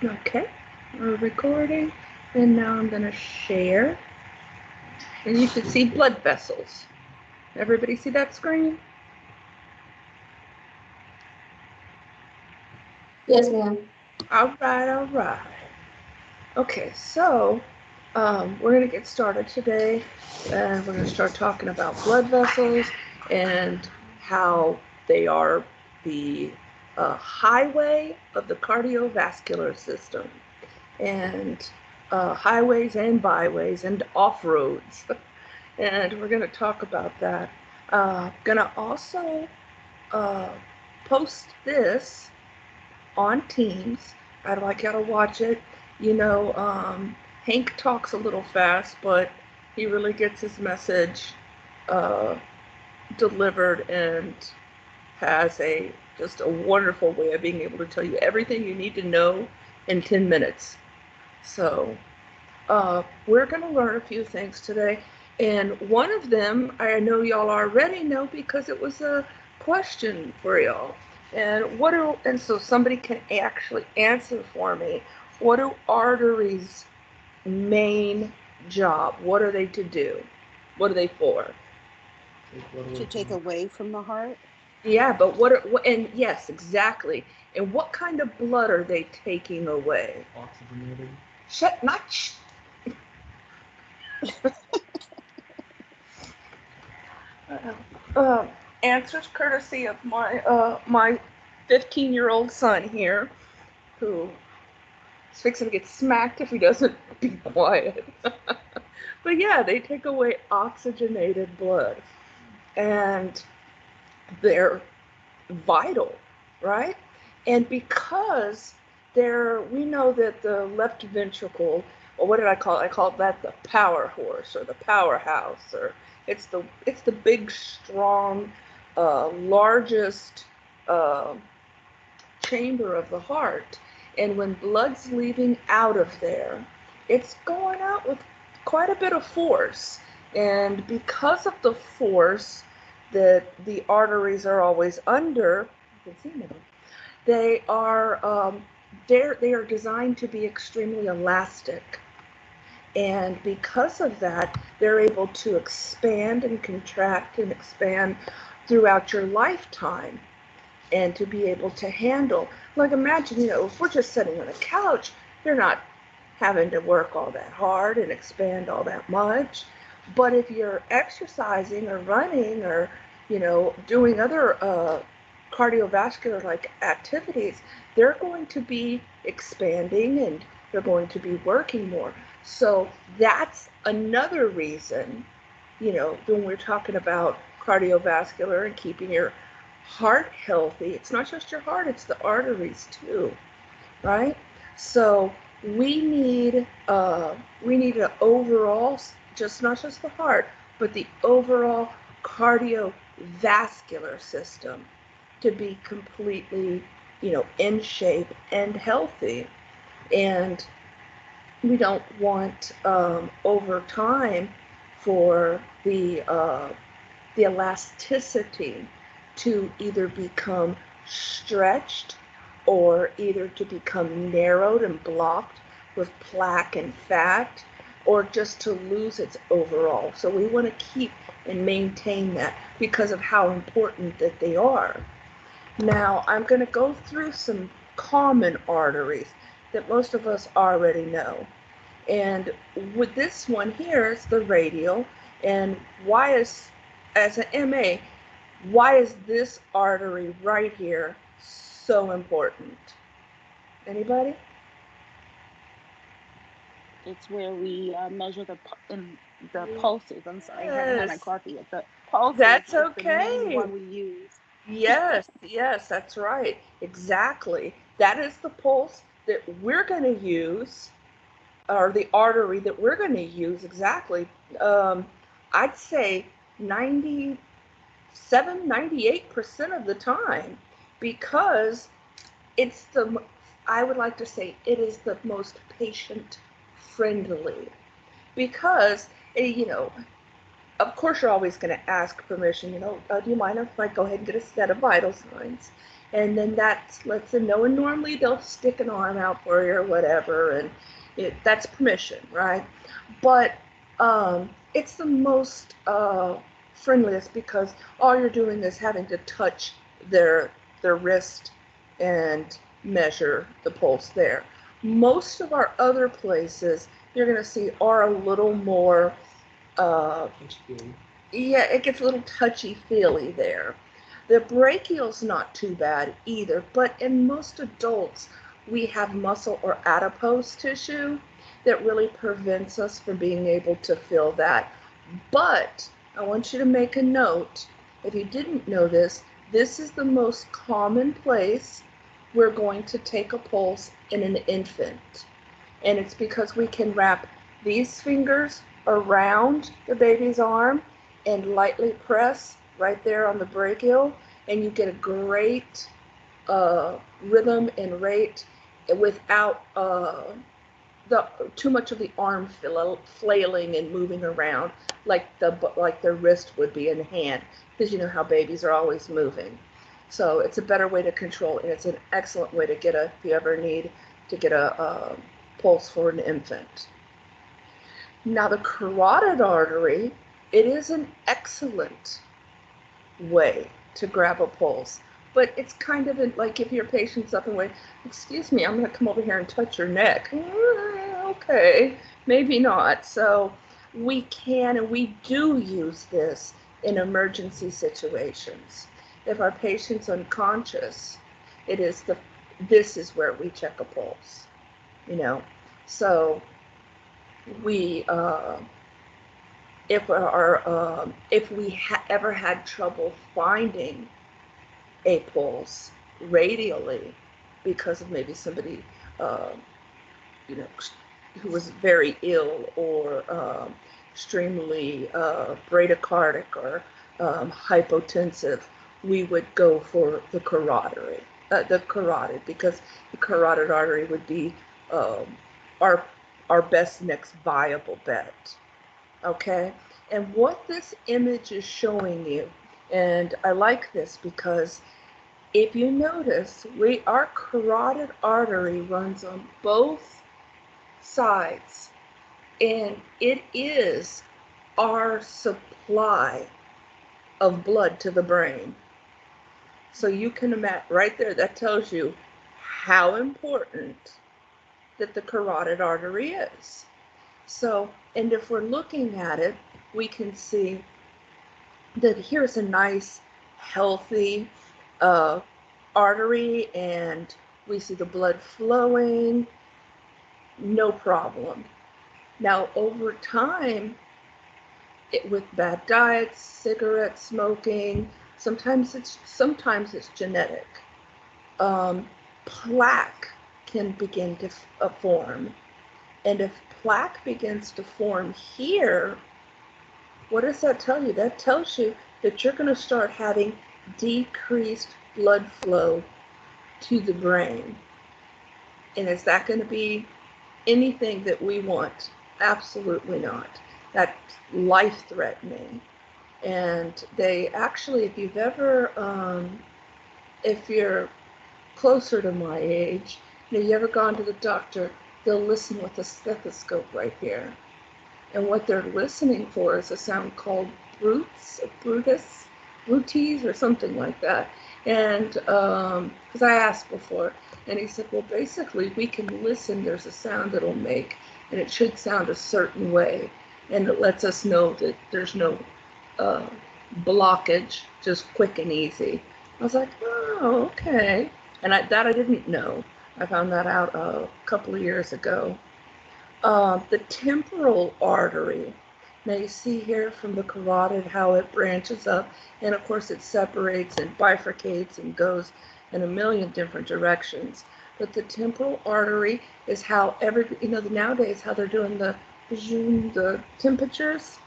Okay, we're recording, and now I'm going to share. And you should see blood vessels. Everybody see that screen? Yes, ma'am. All right, all right. Okay, so we're going to get started today, and we're going to start talking about blood vessels and how they are the highway of the cardiovascular system, and highways and byways and off roads. And we're going to talk about that. Going to also uh, post this on Teams. I'd like y'all to watch it. You know, Hank talks a little fast, but he really gets his message uh, delivered and has a just a wonderful way of being able to tell you everything you need to know in 10 minutes. So we're going to learn a few things today. And one of them I know y'all already know because it was a question for y'all. And so somebody can actually answer for me. What do arteries' main job? What are they to do? What are they for? To take away from the heart. Yeah, but and yes, exactly. And what kind of blood are they taking away? Oxygenated. Shut, not uh, answers courtesy of my 15-year-old son here, who is fixing to get smacked if he doesn't be quiet. But yeah, they take away oxygenated blood, and they're vital, right? And because we know that the left ventricle, or what did I call it? I called that the power horse or the powerhouse, or it's the big, strong, largest uh, chamber of the heart. And when blood's leaving out of there, it's going out with quite a bit of force. And because of the force that the arteries are always under, you can see now, they are they are designed to be extremely elastic. And because of that, they're able to expand and contract and expand throughout your lifetime and to be able to handle. Like imagine, if we're just sitting on a couch, you're not having to work all that hard and expand all that much. But if you're exercising or running or, doing other cardiovascular like activities, they're going to be expanding and they're going to be working more. So that's another reason, when we're talking about cardiovascular and keeping your heart healthy, it's not just your heart, it's the arteries too, right? So we need an overall, just not just the heart, but the overall cardiovascular system to be completely, in shape and healthy. And we don't want over time for the elasticity to either become stretched or either to become narrowed and blocked with plaque and fat, or just to lose its overall. So we want to keep and maintain that because of how important that they are. Now I'm going to go through some common arteries that most of us already know. And with this one here, it's the radial. And why is, as an MA, why is this artery right here so important? Anybody? It's where we measure the pulses. I'm sorry, I haven't had my Yes, coffee yet. The pulses that's is the main okay. one we use. Yes, yes, that's right. Exactly. That is the pulse that we're going to use, or the artery that we're going to use exactly. Um, I'd say 98% of the time, because it's I would like to say it is the most patient friendly. Because, of course, you're always going to ask permission, do you mind if I go ahead and get a set of vital signs? And then that lets them know. And normally they'll stick an arm out for you or whatever, and that's permission, right? But it's the most friendliest because all you're doing is having to touch their wrist and measure the pulse there. Most of our other places you're going to see are a little more, uh, yeah, it gets a little touchy-feely there. The brachial's not too bad either, but in most adults, we have muscle or adipose tissue that really prevents us from being able to feel that. But I want you to make a note. If you didn't know this, this is the most common place we're going to take a pulse in an infant. And it's because we can wrap these fingers around the baby's arm and lightly press right there on the brachial, and you get a great rhythm and rate without the too much of the arm flailing and moving around like the wrist would be in the hand, because you know how babies are always moving. So it's a better way to control, and it's an excellent way to get if you ever need to get a pulse for an infant. Now the carotid artery, it is an excellent way to grab a pulse, but it's kind of like if your patient's up and wait, excuse me, I'm going to come over here and touch your neck. Okay, maybe not. So we can and we do use this in emergency situations. If our patient's unconscious, this is where we check a pulse, you know. So we if we ever had trouble finding a pulse radially because of maybe somebody uh, you know who was very ill or extremely bradycardic or hypotensive, we would go for the carotid, because the carotid artery would be our best next viable bet. Okay, and what this image is showing you, and I like this because if you notice, our carotid artery runs on both sides, and it is our supply of blood to the brain. So you can imagine right there, that tells you how important that the carotid artery is. So, and if we're looking at it, we can see that here's a nice, healthy artery, and we see the blood flowing, no problem. Now, over time, with bad diets, cigarette smoking, sometimes it's genetic. Plaque can begin to form, and if plaque begins to form here, what does that tell you? That tells you that you're going to start having decreased blood flow to the brain. And is that going to be anything that we want? Absolutely not. That's life-threatening. And they actually, if you've ever, if you're closer to my age, you ever gone to the doctor, they'll listen with a stethoscope right here. And what they're listening for is a sound called brutus, or something like that. And because I asked before, and he said, well, basically we can listen. There's a sound it'll make, and it should sound a certain way, and it lets us know that there's no blockage, just quick and easy. I was like, oh, okay. And I didn't know. I found that out a couple of years ago. The temporal artery. Now you see here from the carotid how it branches up, and of course it separates and bifurcates and goes in a million different directions. But the temporal artery is how nowadays how they're doing the temperatures,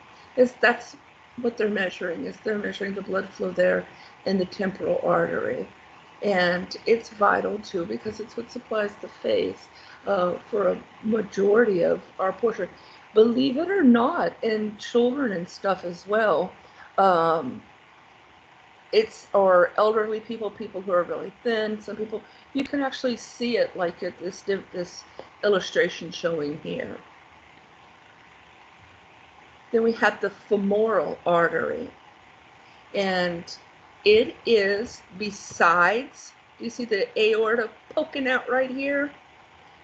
that's what they're measuring. They're measuring the blood flow there in the temporal artery. And it's vital too, because it's what supplies the face for a majority of our portion. Believe it or not, in children and stuff as well, um, or elderly people, people who are really thin, some people, you can actually see it like this illustration showing here. Then we have the femoral artery, and it is besides, you see the aorta poking out right here?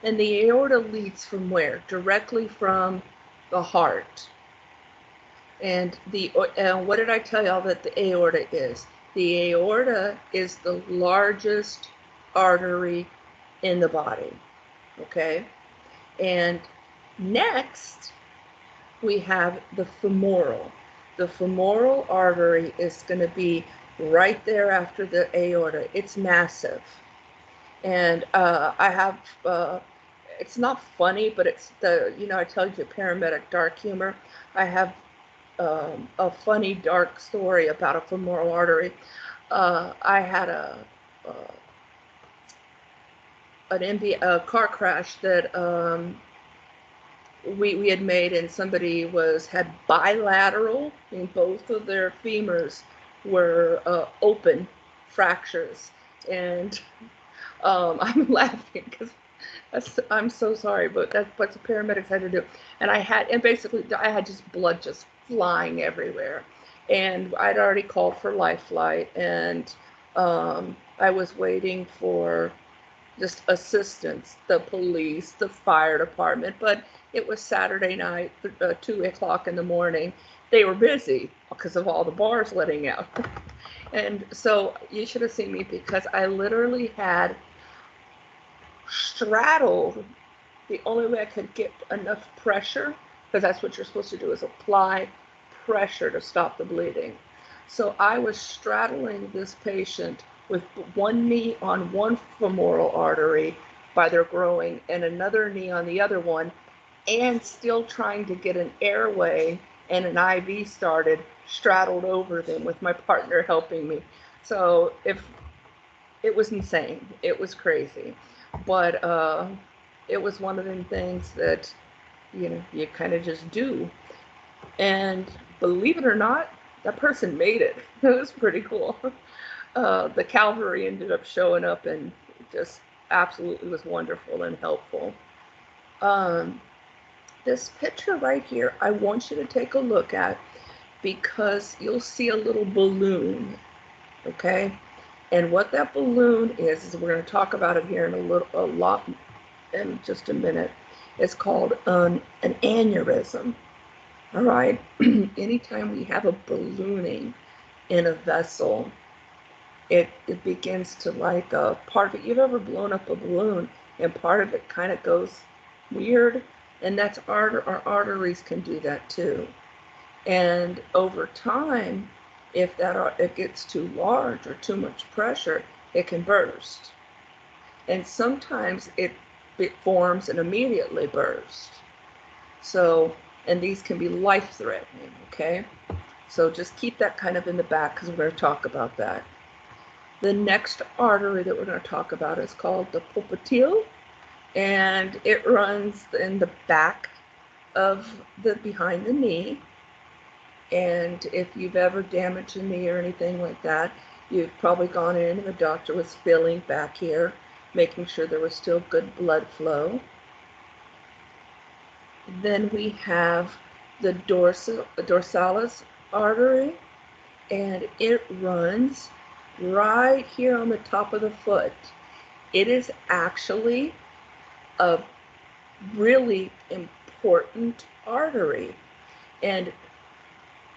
And the aorta leads from where? Directly from the heart. And what did I tell y'all that the aorta is? The aorta is the largest artery in the body, okay? And next, we have the femoral. The femoral artery is going to be right there after the aorta. It's massive. And I have, it's not funny, but it's I told you, paramedic dark humor. I have a funny dark story about a femoral artery. I had a car crash that we had made, and somebody had bilateral, and both of their femurs were open fractures, and I'm laughing because I'm so sorry, but that's what the paramedics had to do. And I had just blood just flying everywhere. And I'd already called for life flight, and I was waiting for just assistance, the police, the fire department. But it was Saturday night, 2 o'clock in the morning. They were busy because of all the bars letting out. And so you should have seen me, because I literally had straddled. The only way I could get enough pressure, because that's what you're supposed to do, is apply pressure to stop the bleeding. So I was straddling this patient with one knee on one femoral artery by their growing and another knee on the other one, and still trying to get an airway and an IV started, straddled over them with my partner helping me. So it was insane. It was crazy. But it was one of them things that, you kind of just do. And believe it or not, that person made it. It was pretty cool. The cavalry ended up showing up, and just absolutely was wonderful and helpful. This picture right here, I want you to take a look at, because you'll see a little balloon, okay? And what that balloon is we're going to talk about it here in a lot in just a minute. It's called an aneurysm. All right. Anytime we have a ballooning in a vessel, it begins to, like, part of it. You've ever blown up a balloon and part of it kind of goes weird, and that's our arteries can do that too. And over time, if it gets too large or too much pressure, it can burst. And sometimes it forms and immediately bursts. So, and these can be life-threatening, okay? So just keep that kind of in the back, because we're going to talk about that. The next artery that we're going to talk about is called the popliteal, and it runs in the back of behind the knee. And if you've ever damaged a knee or anything like that, you've probably gone in and the doctor was feeling back here, making sure there was still good blood flow. Then we have the dorsalis artery, and it runs right here on the top of the foot. It is actually a really important artery. And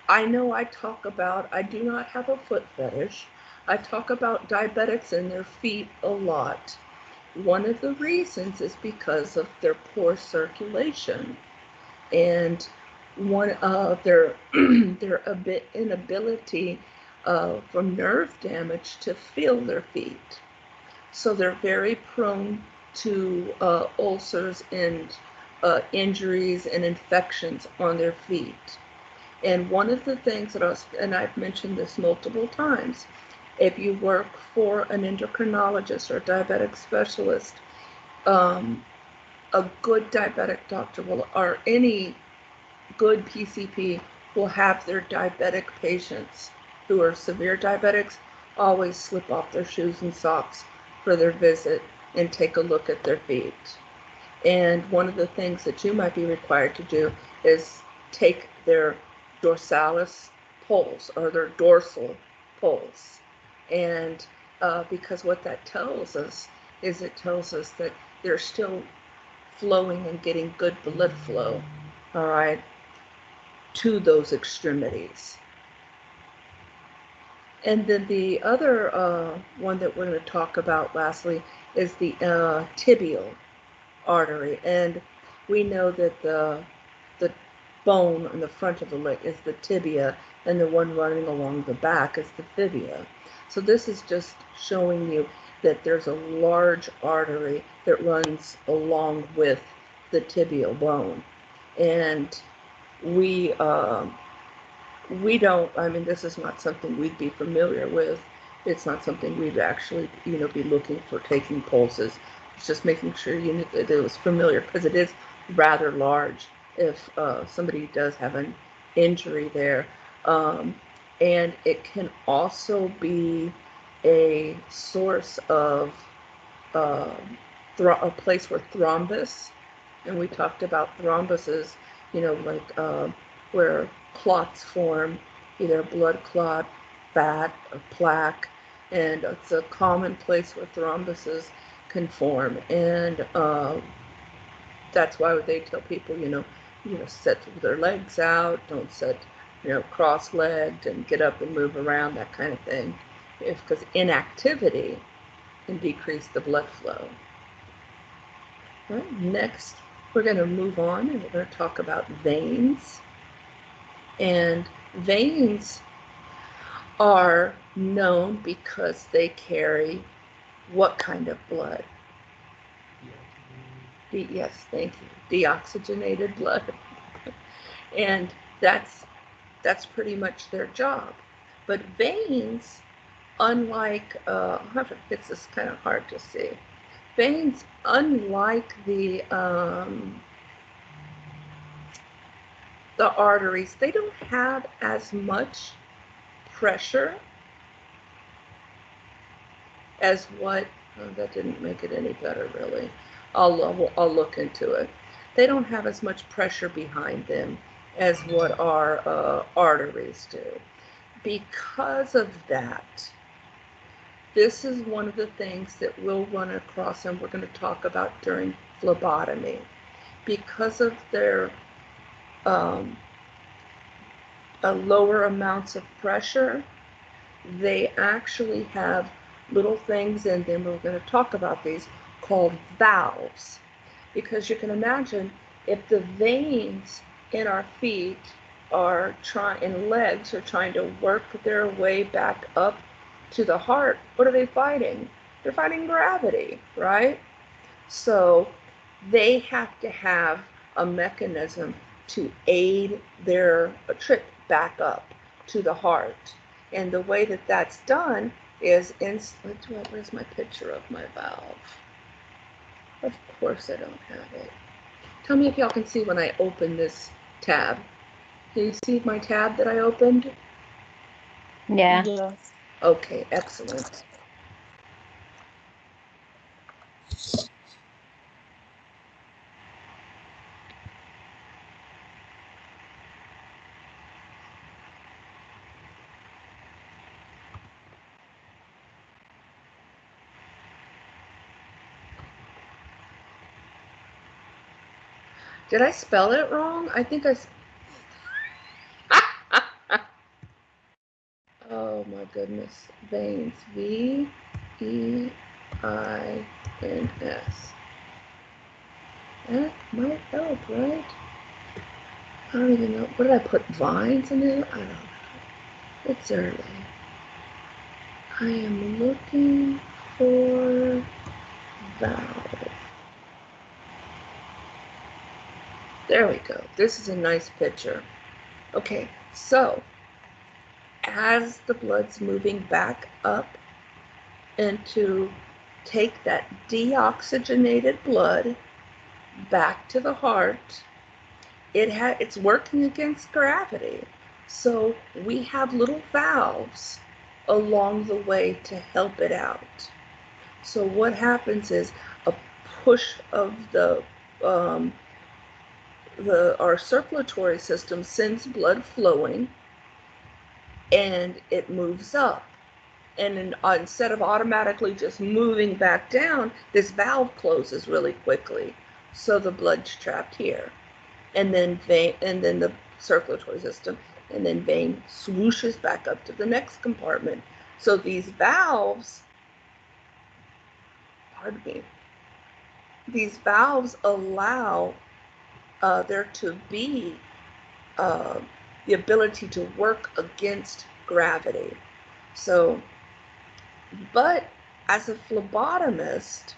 I know I do not have a foot fetish. I talk about diabetics and their feet a lot. One of the reasons is because of their poor circulation, and one of their inability from nerve damage to feel their feet. So they're very prone to ulcers and injuries and infections on their feet. And one of the things that and I've mentioned this multiple times, if you work for an endocrinologist or a diabetic specialist, a good diabetic doctor or any good PCP will have their diabetic patients who are severe diabetics always slip off their shoes and socks for their visit and take a look at their feet. And one of the things that you might be required to do is take their dorsalis pulse or their dorsal pulse. And because what that tells us is it tells us that they're still flowing and getting good blood flow, all right, to those extremities. And then the other one that we're going to talk about lastly is the tibial artery. And we know that the bone in the front of the leg is the tibia, and the one running along the back is the fibula. So this is just showing you that there's a large artery that runs along with the tibial bone. And we don't, I mean, this is not something we'd be familiar with. It's not something we'd actually, be looking for taking pulses. It's just making sure you knew that it was familiar, because it is rather large if somebody does have an injury there. And it can also be a source of a place where thrombus, and we talked about thrombuses, like where clots form, either blood clot, fat, or plaque, and it's a common place where thrombuses can form. And that's why they tell people, sit with their legs out, don't sit, cross-legged, and get up and move around, that kind of thing, because inactivity can decrease the blood flow. All right, next, we're going to move on, and we're going to talk about veins. And veins are known because they carry what kind of blood? Yes, thank you. Deoxygenated blood. And that's pretty much their job. But veins, unlike, I'll have to fix this, kind of hard to see. Veins, unlike the arteries, they don't have as much pressure as what, that didn't make it any better really. I'll look into it. They don't have as much pressure behind them as what our arteries do. Because of that, this is one of the things that we'll run across and we're going to talk about during phlebotomy. Because of their lower amounts of pressure, they actually have little things in them, we're going to talk about these, called valves. Because you can imagine, if the veins in our feet and legs are trying to work their way back up to the heart, what are they fighting? They're fighting gravity, right? So they have to have a mechanism to aid their trip back up to the heart. And the way that that's done is where's my picture of my valve? Of course I don't have it. Tell me if y'all can see when I open this tab. Can you see my tab that I opened? Yeah. Yes. Okay, excellent. Did I spell it wrong? I think oh my goodness. Veins. V-E-I-N-S. That might help, right? I don't even know. What did I put? Vines in it? I don't know. It's early. I am looking for valve. There we go. This is a nice picture. Okay, so as the blood's moving back up and to take that deoxygenated blood back to the heart, it's working against gravity. So we have little valves along the way to help it out. So what happens is a push of um, our circulatory system sends blood flowing, and it moves up. And instead of automatically just moving back down, this valve closes really quickly, so the blood's trapped here, and then the circulatory system, and then vein swooshes back up to the next compartment. So these valves, pardon me, these valves allow there to be uh, the ability to work against gravity. So, but as a phlebotomist,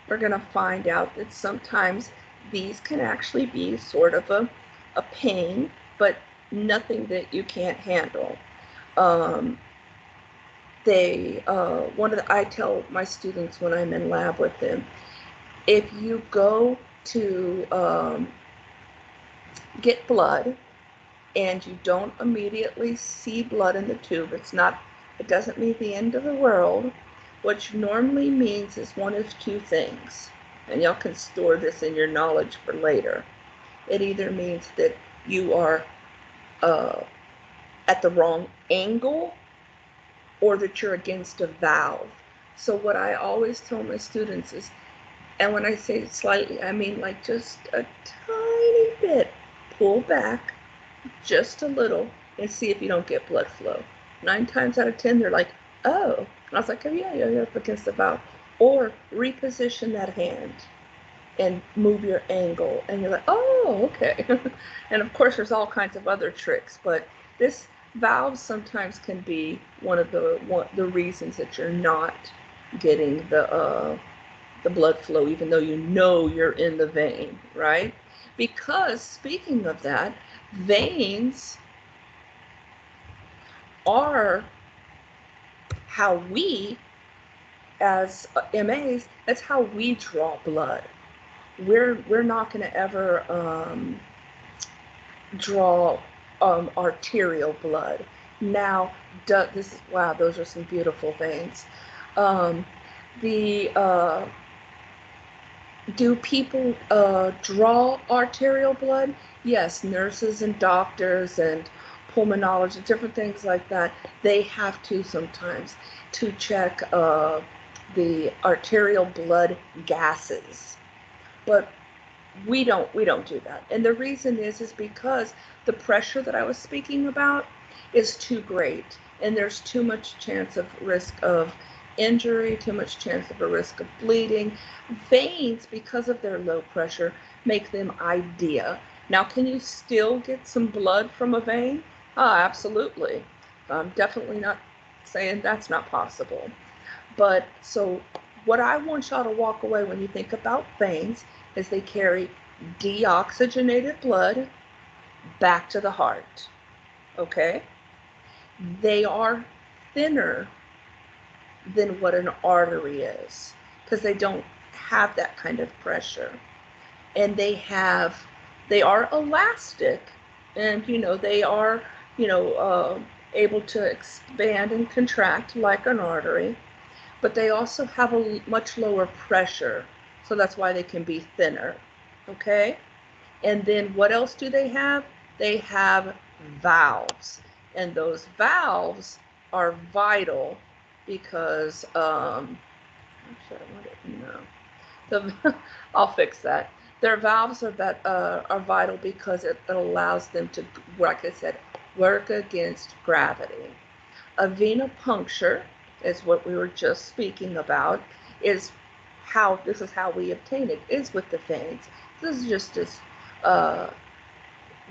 we're going to find out that sometimes these can actually be sort of a pain, but nothing that you can't handle. Um, I tell my students when I'm in lab with them, if you go to get blood and you don't immediately see blood in the tube, it doesn't mean the end of the world. What normally means is one of two things, and y'all can store this in your knowledge for later. It either means that you are at the wrong angle, or that you're against a valve. So what I always tell my students is, and when I say slightly, I mean like just a tiny bit, pull back just a little and see if you don't get blood flow. 9 times out of 10, they're like, oh. And I was like, oh yeah, you're up against the valve. Or reposition that hand and move your angle. And you're like, oh, okay. And of course, there's all kinds of other tricks, but this valve sometimes can be one of the reasons that you're not getting the blood flow, even though you know you're in the vein, right? Because speaking of that, veins are how we, as MAs, that's how we draw blood. We're not going to ever draw arterial blood. Now, wow, those are some beautiful veins. The Do people draw arterial blood? Yes, nurses and doctors and pulmonologists, different things like that. They have to sometimes to check the arterial blood gases, but we don't do that. And the reason is because the pressure that I was speaking about is too great, and there's too much chance of risk of injury, too much chance of a risk of bleeding. Veins, because of their low pressure, make them ideal. Now, can you still get some blood from a vein? Absolutely. I'm definitely not saying that's not possible. But so what I want y'all to walk away when you think about veins is they carry deoxygenated blood back to the heart. Okay? They are thinner than what an artery is because they don't have that kind of pressure. And they are elastic, and they are able to expand and contract like an artery, but they also have a much lower pressure, so that's why they can be thinner. Okay? And then what else do they have? They have valves, and those valves are vital because actually, I'll fix that. Their valves are vital because it allows them to, like I said, work against gravity. A venipuncture is what we were just speaking about. This is how we obtain it, is with the veins. This is just as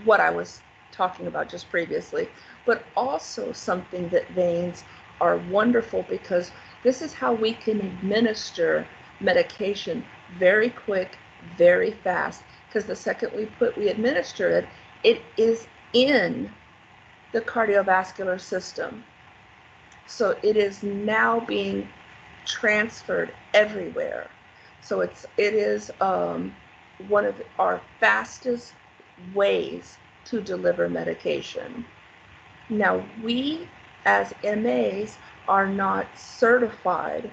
what I was talking about just previously, but also something that veins are wonderful because this is how we can administer medication very quick, very fast, because the second we administer it, it is in the cardiovascular system. So it is now being transferred everywhere. So it is one of our fastest ways to deliver medication. Now, we as MAs are not certified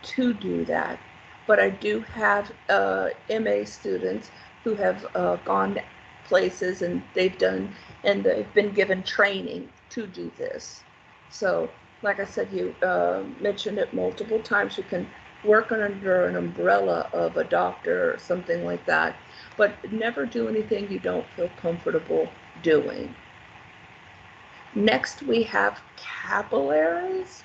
to do that, but I do have MA students who have gone places and they've been given training to do this. So, like I said, you mentioned it multiple times. You can work under an umbrella of a doctor or something like that, but never do anything you don't feel comfortable doing. Next, we have capillaries.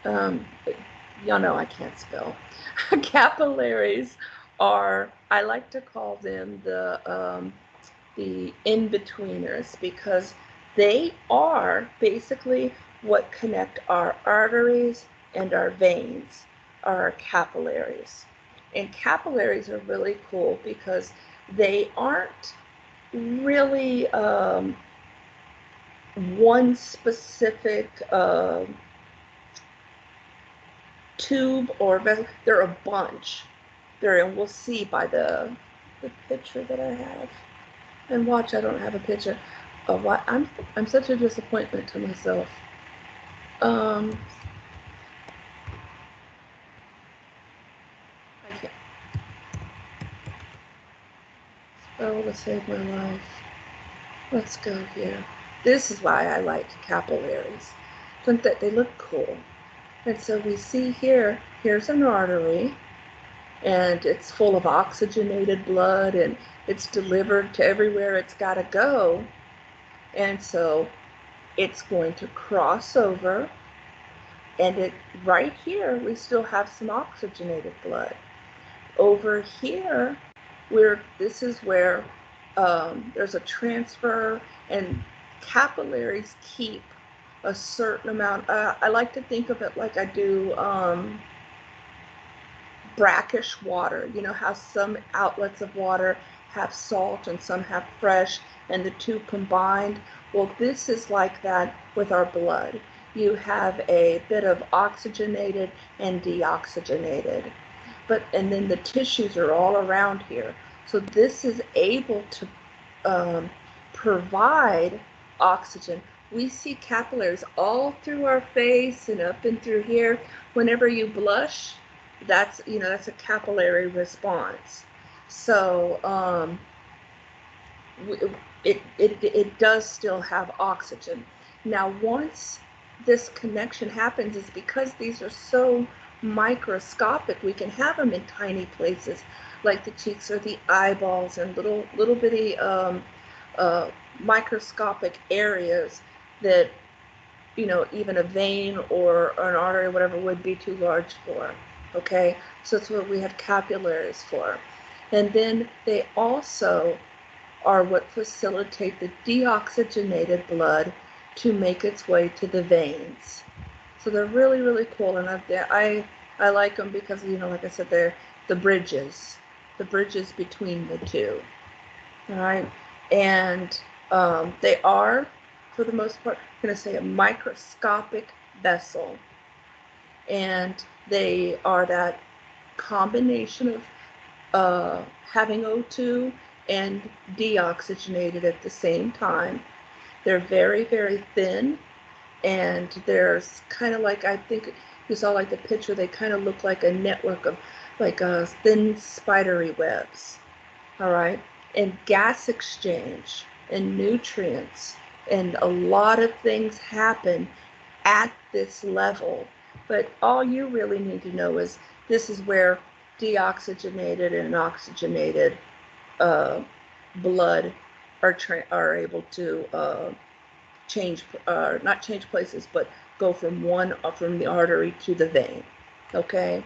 Y'all know I can't spell. Capillaries are, I like to call them the in-betweeners, because they are basically what connect our arteries and our veins, are our capillaries. And capillaries are really cool because they aren't really one specific tube or vessel. They're a bunch. And we'll see by the picture that I have. And watch, I don't have a picture of what I'm such a disappointment to myself. I can't spell to save my life. Let's go here. This is why I like capillaries. Don't they look cool? And so we see here's an artery, and it's full of oxygenated blood, and it's delivered to everywhere it's got to go. And so it's going to cross over, and right here we still have some oxygenated blood. Over here, this is where there's a transfer, and capillaries keep a certain amount. I like to think of it like I do brackish water. You know how some outlets of water have salt and some have fresh, and the two combined? Well, this is like that with our blood. You have a bit of oxygenated and deoxygenated, and then the tissues are all around here. So this is able to provide oxygen. We see capillaries all through our face and up and through here. Whenever you blush, that's a capillary response. So it does still have oxygen. Now, once this connection happens, is because these are so microscopic, we can have them in tiny places like the cheeks or the eyeballs, and little bitty microscopic areas that even a vein or an artery or whatever would be too large for. Okay, so that's what we have capillaries for. And then they also are what facilitate the deoxygenated blood to make its way to the veins. So they're really, really cool, and I like them because, like I said, they're the bridges between the two. All right, and they are, for the most part, I'm going to say a microscopic vessel, and they are that combination of having O2 and deoxygenated at the same time. They're very, very thin, and there's kind of like, I think you saw like the picture, they kind of look like a network of like thin spidery webs. All right, and gas exchange and nutrients and a lot of things happen at this level. But all you really need to know is this is where deoxygenated and oxygenated blood are able to not change places, but go from the artery to the vein. Okay.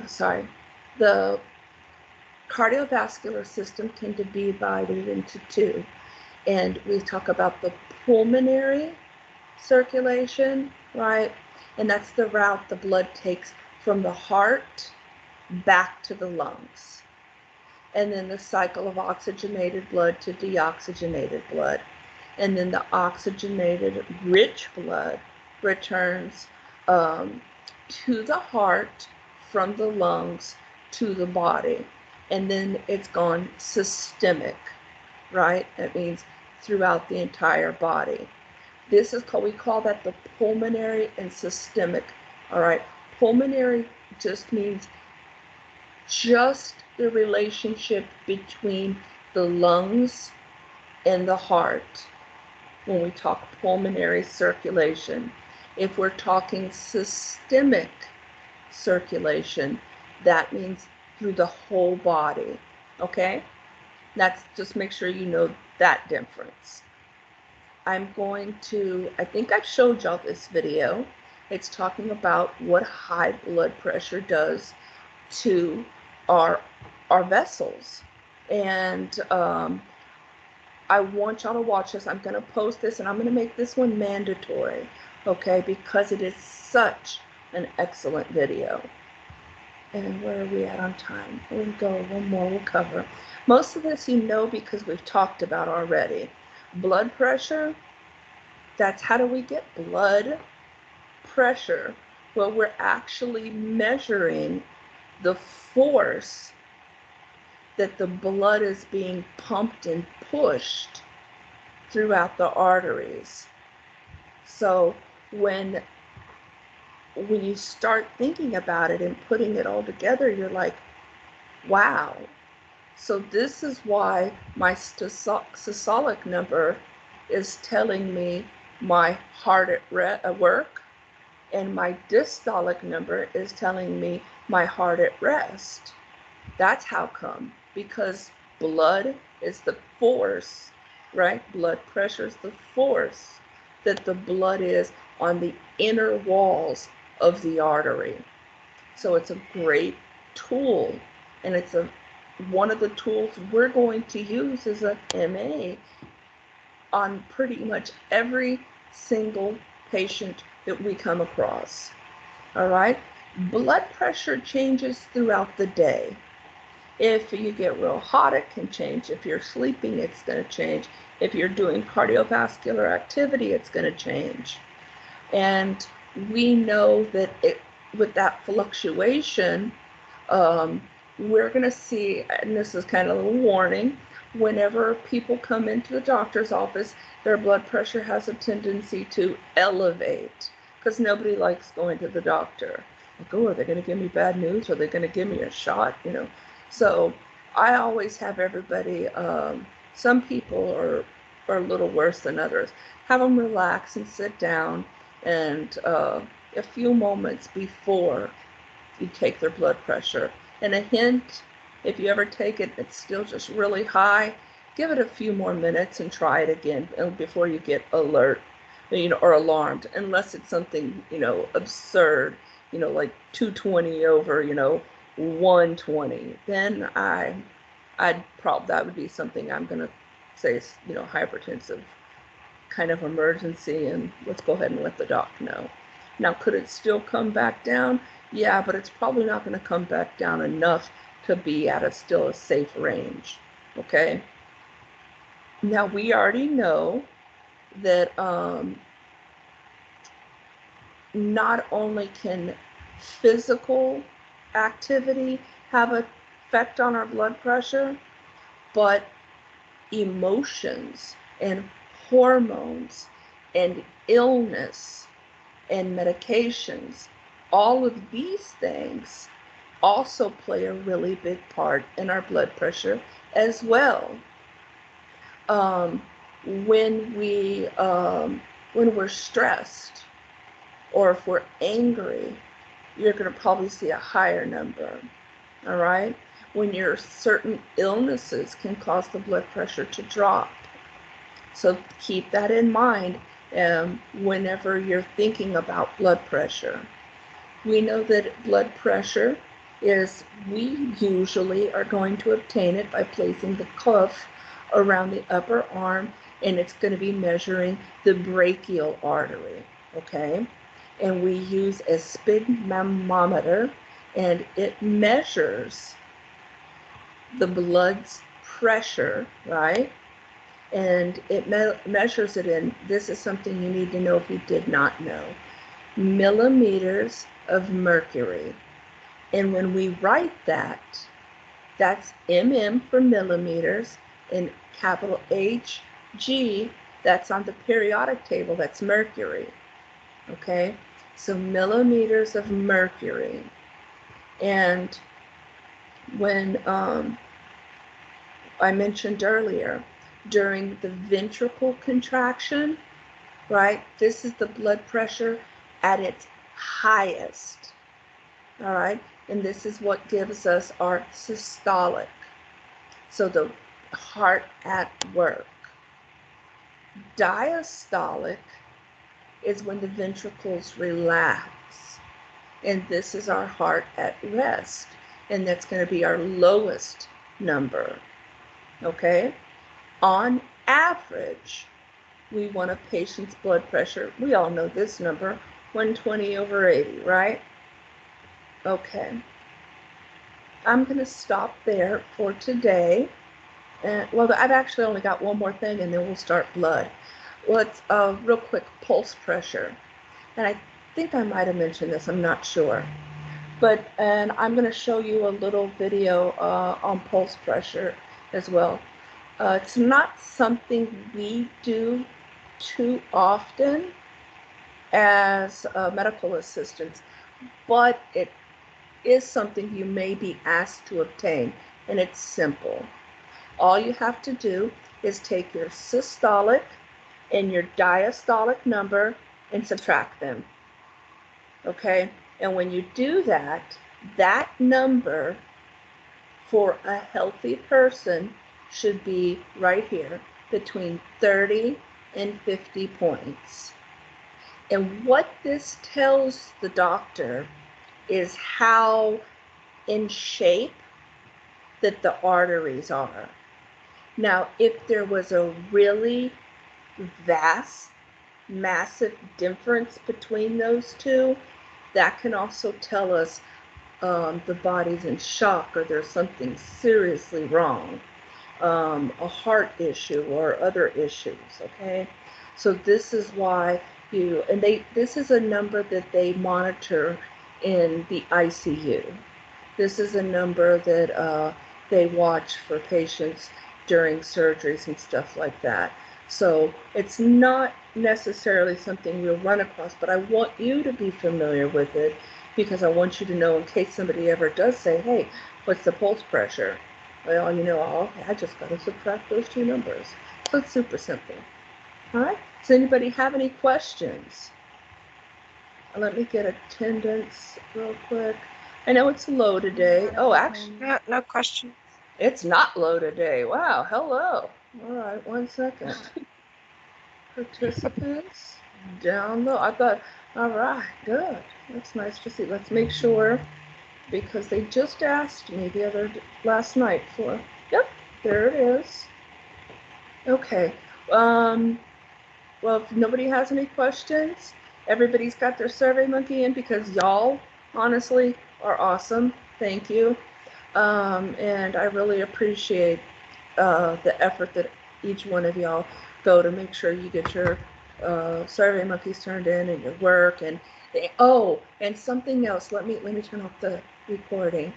Sorry. The cardiovascular system can be divided into two, and we talk about the pulmonary circulation, right? And that's the route the blood takes from the heart back to the lungs. And then the cycle of oxygenated blood to deoxygenated blood. And then the oxygenated rich blood returns to the heart from the lungs to the body. and then it's gone systemic, right? That means throughout the entire body. This is called, we call that the pulmonary and systemic, all right? Pulmonary just means just the relationship between the lungs and the heart when we talk pulmonary circulation. If we're talking systemic circulation, that means through the whole body, okay? That's just make sure you know that difference. I'm going to, I think I've showed y'all this video. It's talking about what high blood pressure does to our vessels. And I want y'all to watch this. I'm going to post this, and I'm going to make this one mandatory, okay, because it is such an excellent video. And where are we at on time? We'll go one more, we'll cover. Most of this you know because we've talked about already. Blood pressure, that's how do we get blood pressure? Well, we're actually measuring the force that the blood is being pumped and pushed throughout the arteries. So when you start thinking about it and putting it all together, you're like, wow. So this is why my systolic number is telling me my heart at work, and my diastolic number is telling me my heart at rest. That's how come, because blood is the force, right? Blood pressure is the force that the blood is on the inner walls of the artery. So it's a great tool, and it's one of the tools we're going to use as a MA on pretty much every single patient that we come across. All right? Blood pressure changes throughout the day. If you get real hot, it can change. If you're sleeping, it's going to change. If you're doing cardiovascular activity, it's going to change. And we know that with that fluctuation, we're going to see, and this is kind of a little warning, whenever people come into the doctor's office, their blood pressure has a tendency to elevate because nobody likes going to the doctor. Like, oh, are they going to give me bad news? Are they going to give me a shot? You know, so I always have everybody, some people are a little worse than others, have them relax and sit down, and a few moments before you take their blood pressure. And a hint, if you ever take it, it's still just really high, give it a few more minutes and try it again before you get alert, you know, or alarmed, unless it's something, you know, absurd, you know, like 220 over, you know, 120. Then I'd probably, that would be something I'm going to say, you know, hypertensive kind of emergency, and let's go ahead and let the doc know. Now, could it still come back down? Yeah, but it's probably not going to come back down enough to be at still a safe range, okay? Now, we already know that not only can physical activity have an effect on our blood pressure, but emotions and hormones and illness and medications, all of these things also play a really big part in our blood pressure as well. When we're stressed, or if we're angry, you're going to probably see a higher number. All right? When certain illnesses can cause the blood pressure to drop. So keep that in mind whenever you're thinking about blood pressure. We know that blood pressure we usually are going to obtain it by placing the cuff around the upper arm, and it's going to be measuring the brachial artery, okay? And we use a sphygmomanometer, and it measures the blood's pressure, right? And it measures it in, this is something you need to know if you did not know, millimeters of mercury. And when we write that, That's mm for millimeters, and capital Hg, that's on the periodic table, that's mercury. Okay, so millimeters of mercury. And when I mentioned earlier, during the ventricle contraction, right, this is the blood pressure at its highest. All right, and this is what gives us our systolic, so the heart at work. Diastolic is when the ventricles relax, and this is our heart at rest, and that's going to be our lowest number. Okay, on average, we want a patient's blood pressure, we all know this number, 120/80, right? Okay, I'm going to stop there for today. And well, I've actually only got one more thing, and then we'll start blood. Let's real quick, pulse pressure. And I think I might have mentioned this, I'm not sure. And I'm going to show you a little video on pulse pressure as well. It's not something we do too often as medical assistants, but it is something you may be asked to obtain, and it's simple. All you have to do is take your systolic and your diastolic number and subtract them. Okay? And when you do that, that number for a healthy person should be right here between 30 and 50 points. And what this tells the doctor is how in shape that the arteries are. Now, if there was a really vast, massive difference between those two, that can also tell us the body's in shock or there's something seriously wrong, a heart issue or other issues, okay? So this is why this is a number that they monitor in the ICU. This is a number that they watch for patients during surgeries and stuff like that. So it's not necessarily something we'll run across, but I want you to be familiar with it because I want you to know in case somebody ever does say, hey, what's the pulse pressure? Well, you know, I just got to subtract those two numbers. So it's super simple. All right, does anybody have any questions? Let me get attendance real quick. I know it's low today. Oh, actually, No questions. it's not low today. Wow, hello. All right, 1 second. Participants down low. I thought, all right, good. That's nice to see. Let's make sure, because they just asked me last night for, yep, there it is. Okay. Well, if nobody has any questions, everybody's got their Survey Monkey in because y'all, honestly, are awesome. Thank you. And I really appreciate the effort that each one of y'all go to make sure you get your Survey Monkeys turned in and your work. And something else. Let me turn off the recording.